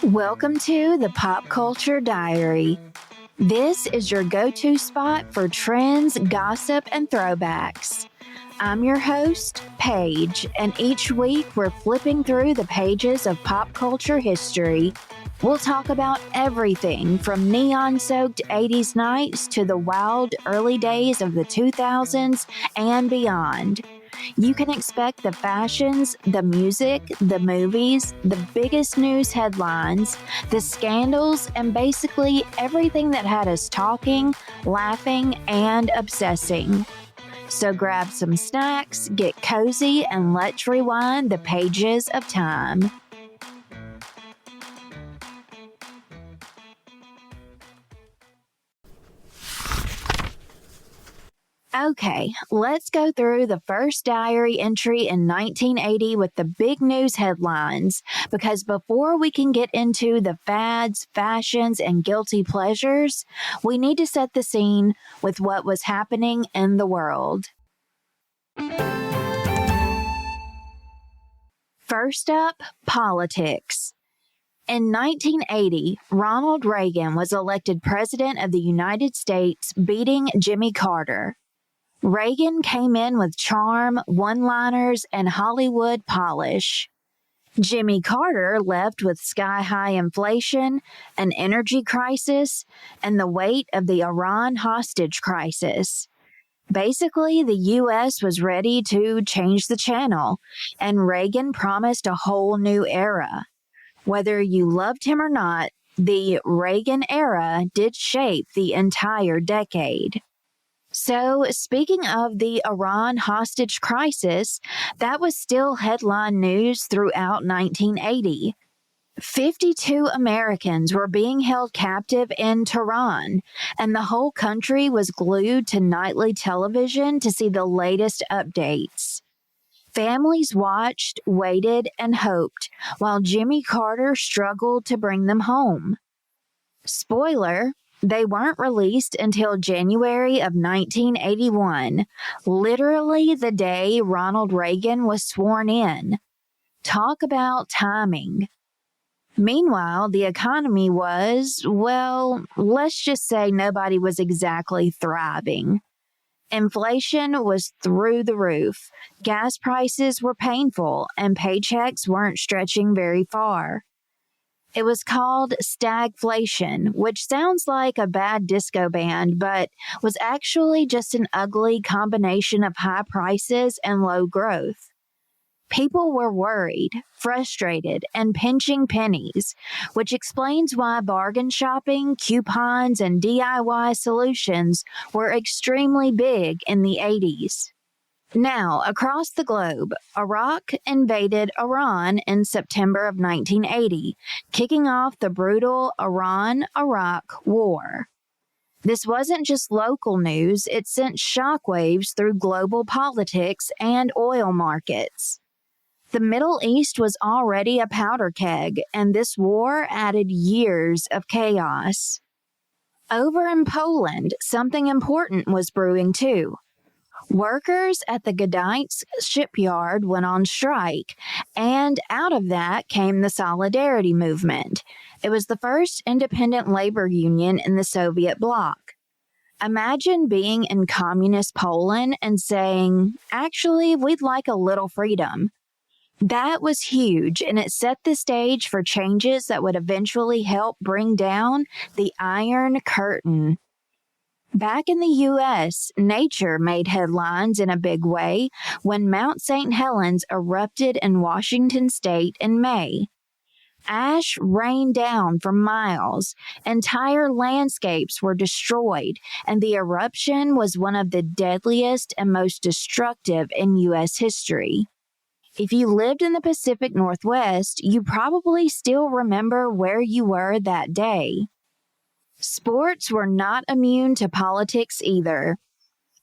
Welcome to the Pop Culture Diary. This is your go-to spot for trends, gossip, and throwbacks. I'm your host, Paige, and each week we're flipping through the pages of pop culture history. We'll talk about everything from neon-soaked 80s nights to the wild early days of the 2000s and beyond. You can expect the fashions, the music, the movies, the biggest news headlines, the scandals, and basically everything that had us talking, laughing, and obsessing. So grab some snacks, get cozy, and let's rewind the pages of time. Okay, let's go through the first diary entry in 1980 with the big news headlines, because before we can get into the fads, fashions, and guilty pleasures, we need to set the scene with what was happening in the world. First up, politics. In 1980, Ronald Reagan was elected President of the United States, beating Jimmy Carter. Reagan came in with charm, one-liners, and Hollywood polish. Jimmy Carter left with sky-high inflation, an energy crisis, and the weight of the Iran hostage crisis. Basically, the U.S. was ready to change the channel, and Reagan promised a whole new era. Whether you loved him or not, the Reagan era did shape the entire decade. So, speaking of the Iran hostage crisis, that was still headline news throughout 1980. 52 Americans were being held captive in Tehran, and the whole country was glued to nightly television to see the latest updates. Families watched, waited, and hoped, while Jimmy Carter struggled to bring them home. Spoiler: they weren't released until January of 1981, literally the day Ronald Reagan was sworn in. Talk about timing. Meanwhile, the economy was, well, let's just say nobody was exactly thriving. Inflation was through the roof, gas prices were painful, and paychecks weren't stretching very far. It was called stagflation, which sounds like a bad disco band, but was actually just an ugly combination of high prices and low growth. People were worried, frustrated, and pinching pennies, which explains why bargain shopping, coupons, and DIY solutions were extremely big in the 80s. Now, across the globe, Iraq invaded Iran in September of 1980, kicking off the brutal Iran-Iraq War. This wasn't just local news, it sent shockwaves through global politics and oil markets. The Middle East was already a powder keg, and this war added years of chaos. Over in Poland, something important was brewing too. Workers at the Gdańsk shipyard went on strike, and out of that came the Solidarity movement. It was the first independent labor union in the Soviet bloc. Imagine being in communist Poland and saying, actually, we'd like a little freedom. That was huge, and it set the stage for changes that would eventually help bring down the Iron Curtain. Back in the U.S., nature made headlines in a big way when Mount St. Helens erupted in Washington state in May. Ash rained down for miles, entire landscapes were destroyed, and the eruption was one of the deadliest and most destructive in U.S. history. If you lived in the Pacific Northwest, you probably still remember where you were that day. Sports were not immune to politics either.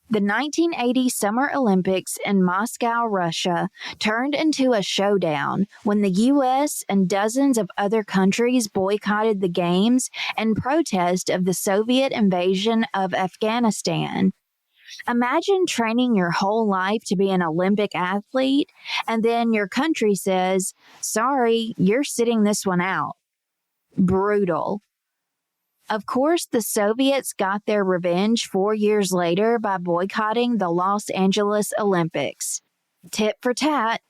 The 1980 Summer Olympics in Moscow, Russia, turned into a showdown when the U.S. and dozens of other countries boycotted the games in protest of the Soviet invasion of Afghanistan. Imagine training your whole life to be an Olympic athlete, and then your country says, sorry, you're sitting this one out. brutal. Of course, the Soviets got their revenge 4 years later by boycotting the Los Angeles Olympics. Tit for tat.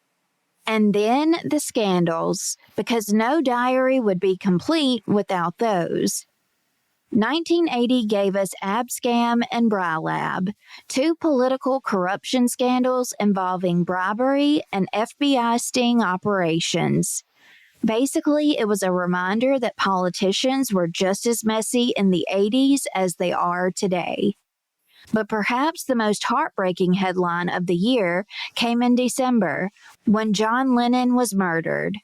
And then the scandals, because no diary would be complete without those. 1980 gave us Abscam and Brylab, two political corruption scandals involving bribery and FBI sting operations. Basically, it was a reminder that politicians were just as messy in the 80s as they are today. But perhaps the most heartbreaking headline of the year came in December, when John Lennon was murdered.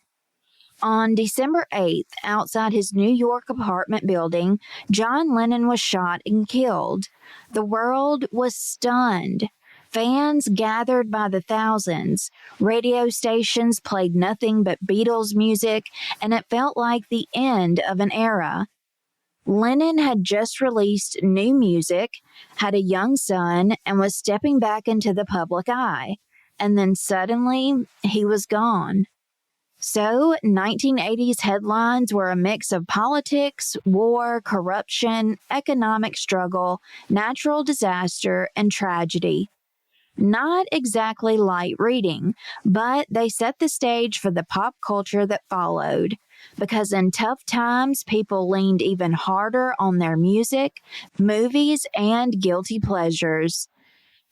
On December 8th, outside his New York apartment building, John Lennon was shot and killed. The world was stunned. Fans gathered by the thousands. Radio stations played nothing but Beatles music, and it felt like the end of an era. Lennon had just released new music, had a young son, and was stepping back into the public eye. And then suddenly, he was gone. So, 1980's headlines were a mix of politics, war, corruption, economic struggle, natural disaster, and tragedy. Not exactly light reading, but they set the stage for the pop culture that followed. Because in tough times, people leaned even harder on their music, movies, and guilty pleasures.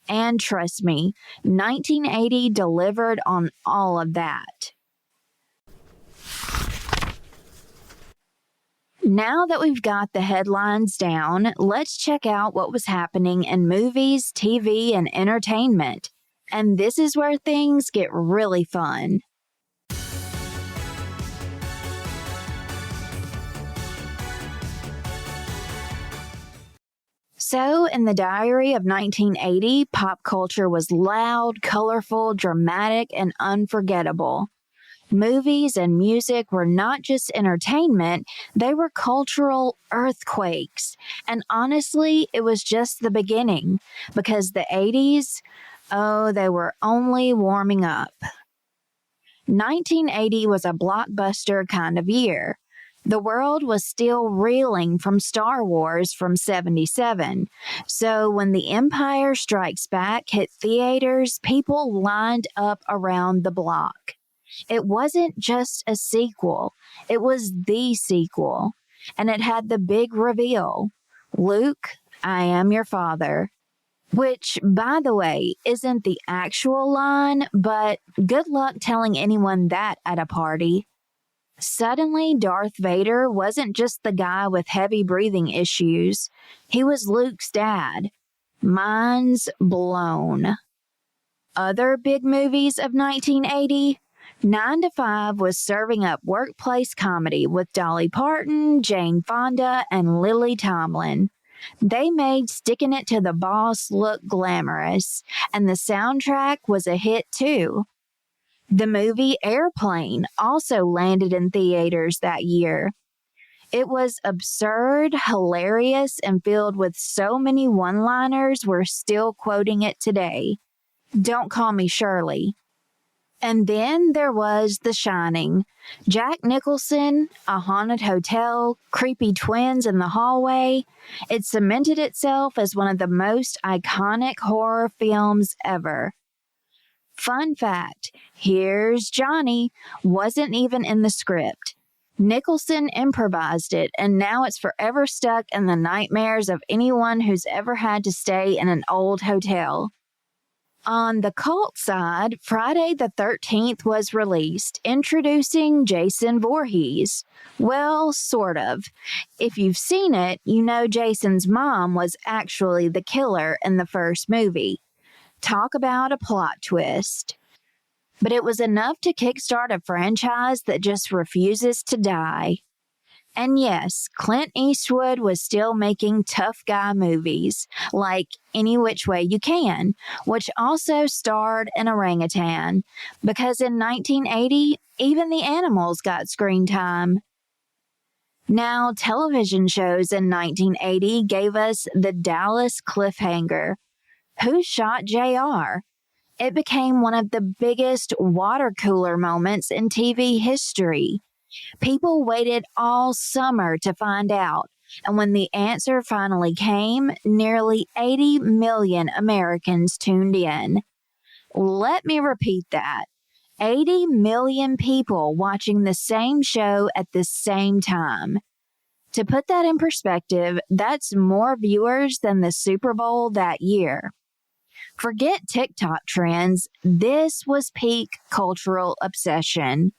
And trust me, 1980 delivered on all of that. Now that we've got the headlines down, let's check out what was happening in movies, TV, and entertainment. And this is where things get really fun. So, in the diary of 1980, pop culture was loud, colorful, dramatic, and unforgettable. Movies and music were not just entertainment, they were cultural earthquakes. And honestly, it was just the beginning, because the 80s, they were only warming up. 1980 was a blockbuster kind of year. The world was still reeling from Star Wars from '77. So when The Empire Strikes Back hit theaters, people lined up around the block. It wasn't just a sequel, it was the sequel. And it had the big reveal. Luke, I am your father. Which, by the way, isn't the actual line, but good luck telling anyone that at a party. Suddenly, Darth Vader wasn't just the guy with heavy breathing issues. He was Luke's dad. Minds blown. Other big movies of 1980? 9 to 5 was serving up workplace comedy with Dolly Parton, Jane Fonda, and Lily Tomlin. They made Sticking It to the Boss look glamorous, and the soundtrack was a hit too. The movie Airplane also landed in theaters that year. It was absurd, hilarious, and filled with so many one-liners we're still quoting it today. Don't call me Shirley. And then there was The Shining. Jack Nicholson, a haunted hotel, creepy twins in the hallway. It cemented itself as one of the most iconic horror films ever. Fun fact, Here's Johnny wasn't even in the script. Nicholson improvised it, and now it's forever stuck in the nightmares of anyone who's ever had to stay in an old hotel. On the cult side, Friday the 13th was released, introducing Jason Voorhees. Well, sort of. If you've seen it, you know Jason's mom was actually the killer in the first movie. Talk about a plot twist. But it was enough to kickstart a franchise that just refuses to die. And yes, Clint Eastwood was still making tough guy movies, like Any Which Way You Can, which also starred an orangutan, because in 1980, even the animals got screen time. Now, television shows in 1980 gave us The Dallas Cliffhanger. Who Shot JR? It became one of the biggest water cooler moments in TV history. People waited all summer to find out, and when the answer finally came, nearly 80 million Americans tuned in. Let me repeat that. 80 million people watching the same show at the same time. To put that in perspective, that's more viewers than the Super Bowl that year. Forget TikTok trends. This was peak cultural obsession.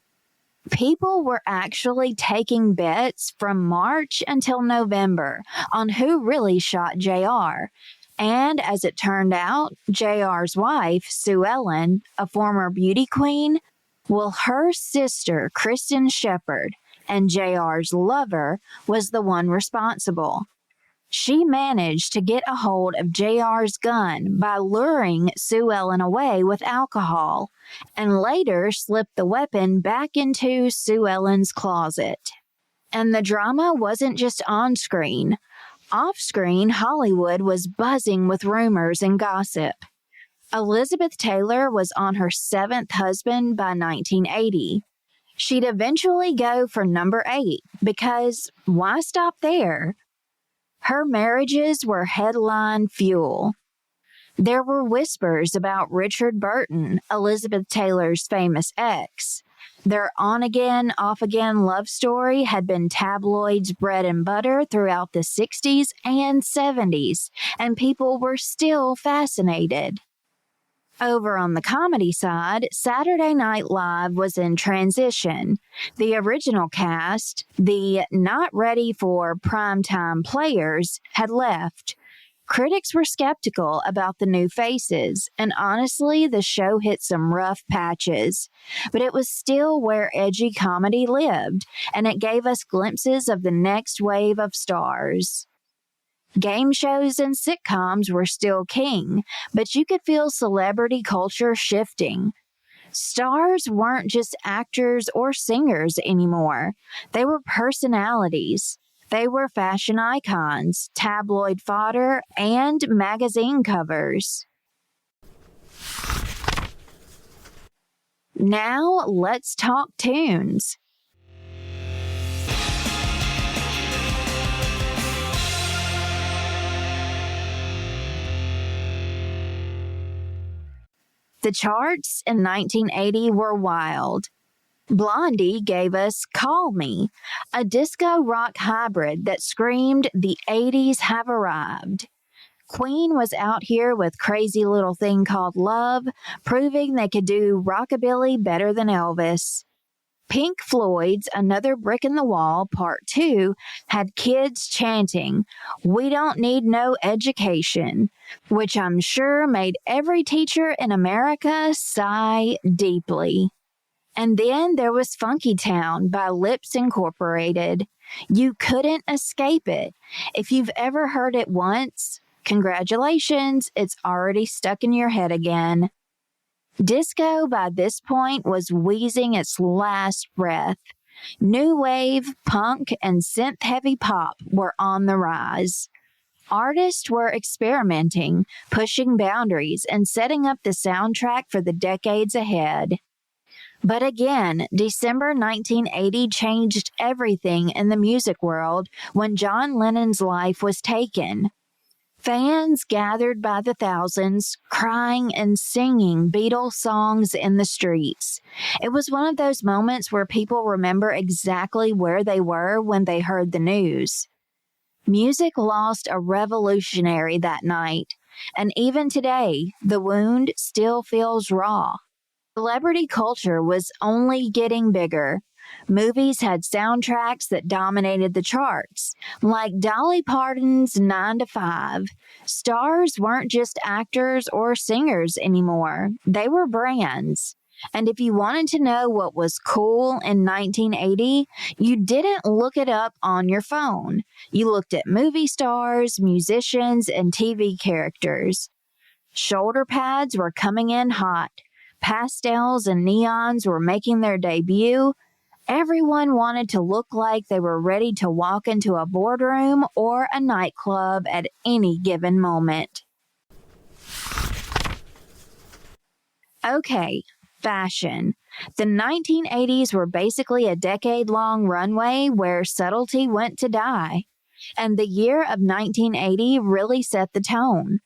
People were actually taking bets from March until November on who really shot JR. And as it turned out, JR's wife, Sue Ellen, a former beauty queen, well, her sister, Kristen Shepard, and JR's lover was the one responsible. She managed to get a hold of JR's gun by luring Sue Ellen away with alcohol, and later slipped the weapon back into Sue Ellen's closet. And the drama wasn't just on screen. Off screen, Hollywood was buzzing with rumors and gossip. Elizabeth Taylor was on her 7th husband by 1980. She'd eventually go for number 8 because why stop there? Her marriages were headline fuel. There were whispers about Richard Burton, Elizabeth Taylor's famous ex. Their on-again, off-again love story had been tabloids' bread and butter throughout the 60s and 70s, and people were still fascinated. Over on the comedy side, Saturday Night Live was in transition. The original cast, the not ready for primetime players, had left. Critics were skeptical about the new faces, and honestly, the show hit some rough patches. But it was still where edgy comedy lived, and it gave us glimpses of the next wave of stars. Game shows and sitcoms were still king, but you could feel celebrity culture shifting. Stars weren't just actors or singers anymore. They were personalities. They were fashion icons, tabloid fodder, and magazine covers. Now let's talk tunes. The charts in 1980 were wild. Blondie gave us Call Me, a disco rock hybrid that screamed the 80s have arrived. Queen was out here with Crazy Little Thing Called Love, proving they could do rockabilly better than Elvis. Pink Floyd's Another Brick in the Wall Part 2 had kids chanting, "We don't need no education," which I'm sure made every teacher in America sigh deeply. And then there was Funky Town by Lips Incorporated. You couldn't escape it. If you've ever heard it once, congratulations, it's already stuck in your head again. Disco by this point was wheezing its last breath. New wave, punk, and synth-heavy pop were on the rise. Artists were experimenting, pushing boundaries, and setting up the soundtrack for the decades ahead. But again, December 1980 changed everything in the music world when John Lennon's life was taken. Fans gathered by the thousands, crying and singing Beatles songs in the streets. It was one of those moments where people remember exactly where they were when they heard the news. Music lost a revolutionary that night, and even today, the wound still feels raw. Celebrity culture was only getting bigger. Movies had soundtracks that dominated the charts, like Dolly Parton's 9 to 5. Stars weren't just actors or singers anymore. They were brands. And if you wanted to know what was cool in 1980, you didn't look it up on your phone. You looked at movie stars, musicians, and TV characters. Shoulder pads were coming in hot. Pastels and neons were making their debut. Everyone wanted to look like they were ready to walk into a boardroom or a nightclub at any given moment. Okay, fashion. The 1980s were basically a decade-long runway where subtlety went to die, and the year of 1980 really set the tone.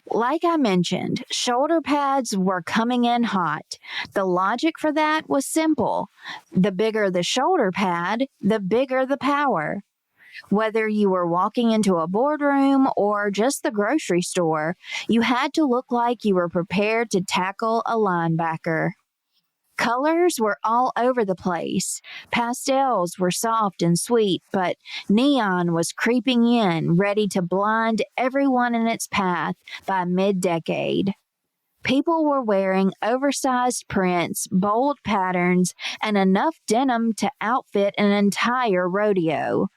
Like I mentioned, shoulder pads were coming in hot. The logic for that was simple. The bigger the shoulder pad, the bigger the power. Whether you were walking into a boardroom or just the grocery store, you had to look like you were prepared to tackle a linebacker. Colors were all over the place. Pastels were soft and sweet, but neon was creeping in, ready to blind everyone in its path by mid-decade. People were wearing oversized prints, bold patterns, and enough denim to outfit an entire rodeo.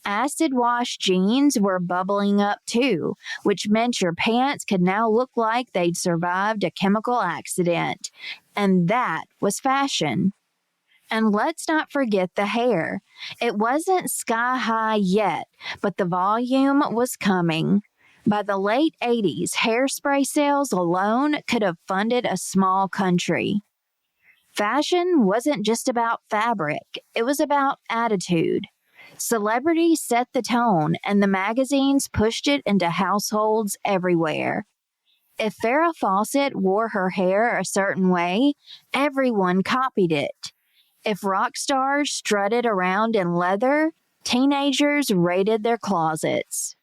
Acid wash jeans were bubbling up too, which meant your pants could now look like they'd survived a chemical accident. And that was fashion. And let's not forget the hair. It wasn't sky high yet, but the volume was coming. By the late 80s, hairspray sales alone could have funded a small country. Fashion wasn't just about fabric, it was about attitude. Celebrities set the tone, and the magazines pushed it into households everywhere. If Farrah Fawcett wore her hair a certain way, everyone copied it. If rock stars strutted around in leather, teenagers raided their closets.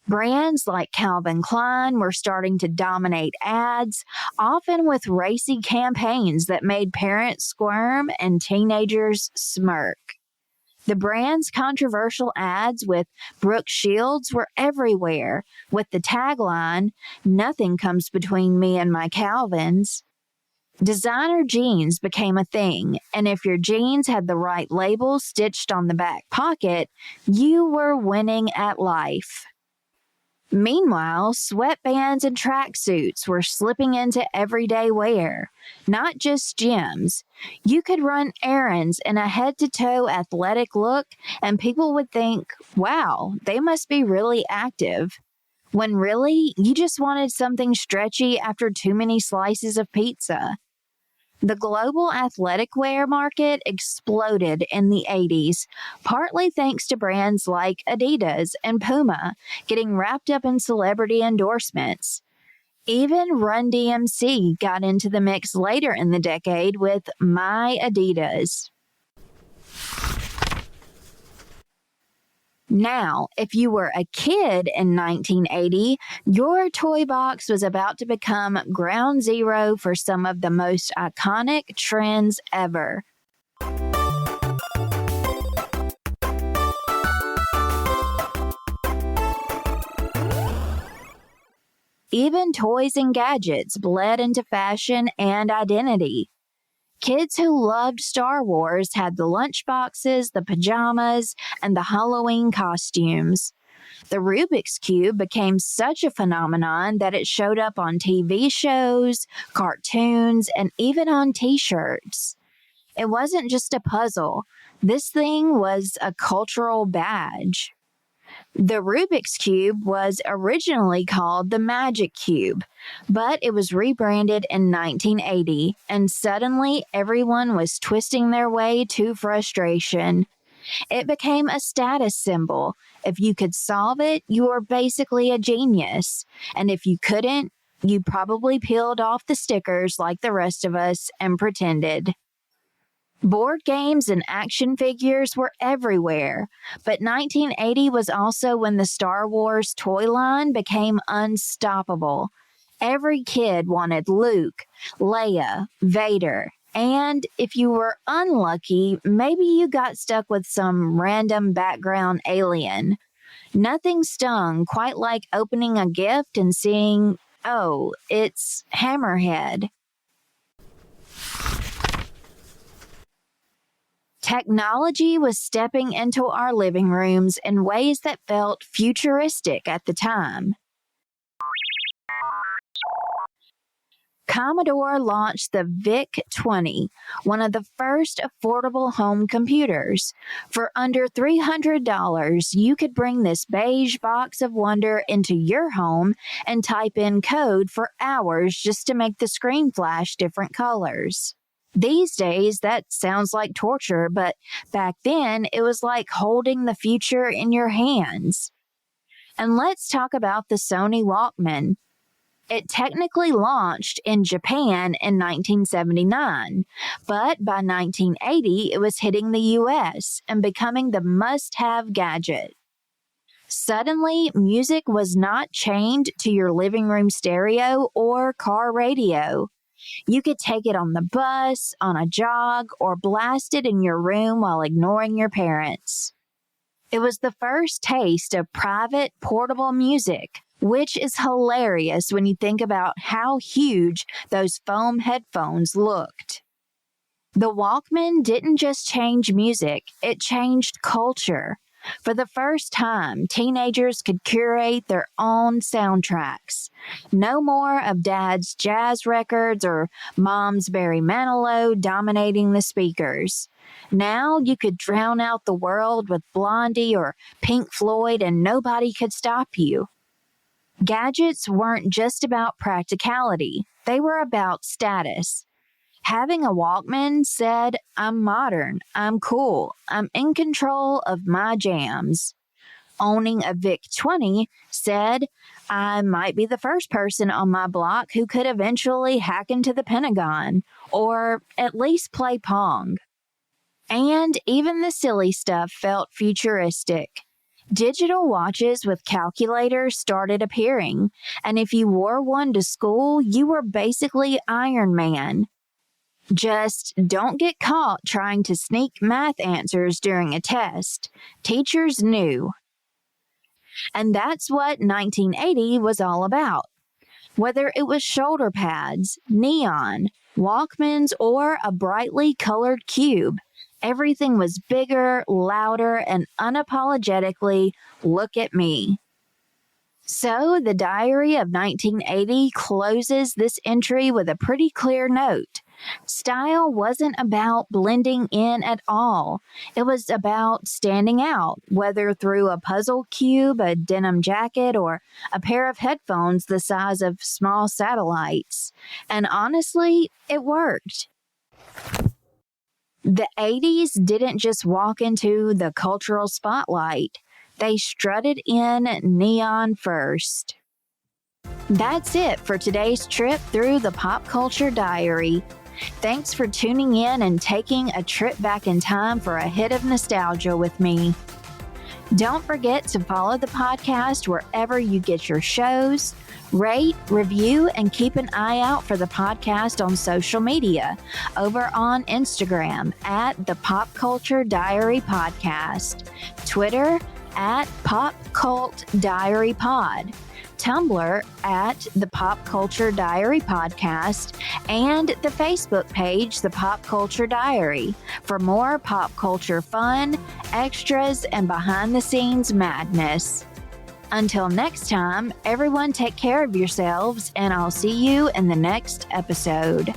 Brands like Calvin Klein were starting to dominate ads, often with racy campaigns that made parents squirm and teenagers smirk. The brand's controversial ads with Brooke Shields were everywhere, with the tagline, "Nothing comes between me and my Calvins." Designer jeans became a thing, and if your jeans had the right label stitched on the back pocket, you were winning at life. Meanwhile, sweatbands and tracksuits were slipping into everyday wear, not just gyms. You could run errands in a head-to-toe athletic look, and people would think, wow, they must be really active. When really, you just wanted something stretchy after too many slices of pizza. The global athletic wear market exploded in the 80s, partly thanks to brands like Adidas and Puma getting wrapped up in celebrity endorsements. Even Run DMC got into the mix later in the decade with My Adidas. Now, if you were a kid in 1980, your toy box was about to become ground zero for some of the most iconic trends ever. Even toys and gadgets bled into fashion and identity. Kids who loved Star Wars had the lunchboxes, the pajamas, and the Halloween costumes. The Rubik's Cube became such a phenomenon that it showed up on TV shows, cartoons, and even on t-shirts. It wasn't just a puzzle. This thing was a cultural badge. The Rubik's Cube was originally called the Magic Cube, but it was rebranded in 1980, and suddenly everyone was twisting their way to frustration. It became a status symbol. If you could solve it, you were basically a genius, and if you couldn't, you probably peeled off the stickers like the rest of us and pretended. Board games and action figures were everywhere, but 1980 was also when the Star Wars toy line became unstoppable. Every kid wanted Luke, Leia, Vader, and if you were unlucky, maybe you got stuck with some random background alien. Nothing stung quite like opening a gift and seeing, oh, it's Hammerhead. Technology was stepping into our living rooms in ways that felt futuristic at the time. Commodore launched the VIC-20, one of the first affordable home computers. For under $300, you could bring this beige box of wonder into your home and type in code for hours just to make the screen flash different colors. These days, that sounds like torture, but back then, it was like holding the future in your hands. And let's talk about the Sony Walkman. It technically launched in Japan in 1979, but by 1980, it was hitting the US and becoming the must-have gadget. Suddenly, music was not chained to your living room stereo or car radio. You could take it on the bus, on a jog, or blast it in your room while ignoring your parents. It was the first taste of private, portable music, which is hilarious when you think about how huge those foam headphones looked. The Walkman didn't just change music, it changed culture. For the first time, teenagers could curate their own soundtracks. No more of Dad's jazz records or Mom's Barry Manilow dominating the speakers. Now you could drown out the world with Blondie or Pink Floyd and nobody could stop you. Gadgets weren't just about practicality, they were about status. Having a Walkman said, I'm modern, I'm cool, I'm in control of my jams. Owning a VIC-20 said, I might be the first person on my block who could eventually hack into the Pentagon, or at least play Pong. And even the silly stuff felt futuristic. Digital watches with calculators started appearing, and if you wore one to school, you were basically Iron Man. Just don't get caught trying to sneak math answers during a test. Teachers knew. And that's what 1980 was all about. Whether it was shoulder pads, neon, Walkmans, or a brightly colored cube, everything was bigger, louder, and unapologetically, look at me. So the Diary of 1980 closes this entry with a pretty clear note. Style wasn't about blending in at all. It was about standing out, whether through a puzzle cube, a denim jacket, or a pair of headphones the size of small satellites. And honestly, it worked. The 80s didn't just walk into the cultural spotlight. They strutted in neon first. That's it for today's trip through the Pop Culture Diary. Thanks for tuning in and taking a trip back in time for a hit of nostalgia with me. Don't forget to follow the podcast wherever you get your shows, rate, review, and keep an eye out for the podcast on social media over on Instagram at the Pop Culture Diary Podcast, Twitter at Pop Cult Diary Pod, Tumblr at the Pop Culture Diary Podcast, and the Facebook page, The Pop Culture Diary, for more pop culture fun, extras, and behind-the-scenes madness. Until next time, everyone take care of yourselves, and I'll see you in the next episode.